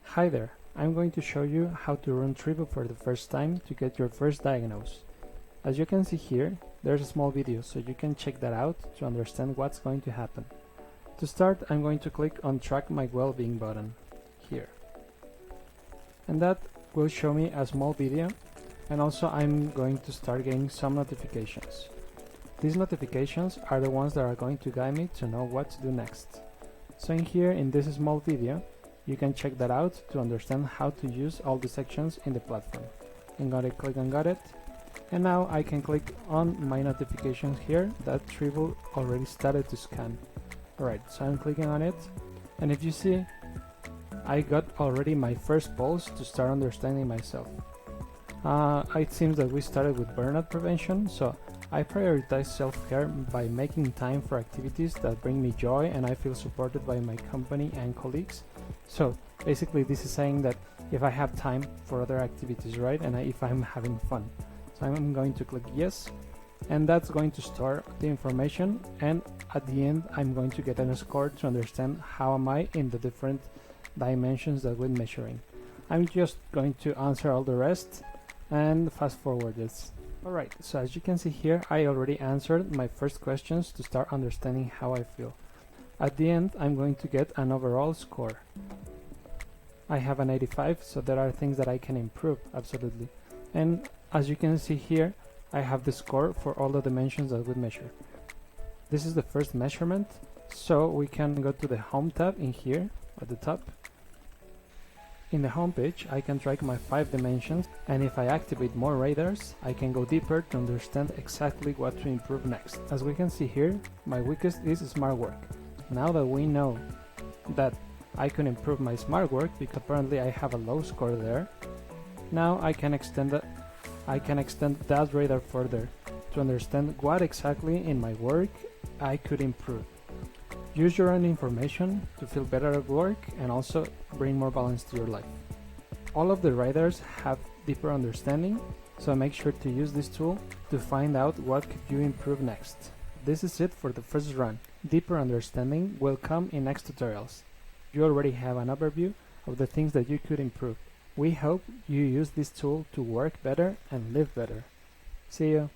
Hi there, I'm going to show you how to run Tribu for the first time to get your first diagnose. As you can see here, there's a small video, so you can check that out to understand what's going to happen. To start, I'm going to click on Track My Wellbeing button here. And that will show me a small video, and also I'm going to start getting some notifications. These notifications are the ones that are going to guide me to know what to do next. So in here, in this small video, you can check that out to understand how to use all the sections in the platform. I'm going to click on Got It, and now I can click on my notifications here that Tribu already started to scan. Alright, so I'm clicking on it, and if you see, I got already my first pulse to start understanding myself. It seems that we started with burnout prevention, so I prioritize self-care by making time for activities that bring me joy and I feel supported by my company and colleagues. So basically this is saying that if I have time for other activities, right, and if I'm having fun. So I'm going to click yes, and that's going to store the information, and at the end I'm going to get a score to understand how am I in the different dimensions that we're measuring. I'm just going to answer all the rest and fast forward this. Alright, so as you can see here, I already answered my first questions to start understanding how I feel. At the end, I'm going to get an overall score. I have an 85, so there are things that I can improve, absolutely. And as you can see here, I have the score for all the dimensions that we measure. This is the first measurement, so we can go to the Home tab in here, at the top. In the home page, I can track my 5 dimensions, and if I activate more radars, I can go deeper to understand exactly what to improve next. As we can see here, my weakest is smart work. Now that we know that I can improve my smart work because apparently I have a low score there, now I can extend that radar further to understand what exactly in my work I could improve. Use your own information to feel better at work and also bring more balance to your life. All of the radars have deeper understanding, so make sure to use this tool to find out what could you improve next. This is it for the first run. Deeper understanding will come in next tutorials. You already have an overview of the things that you could improve. We hope you use this tool to work better and live better. See you!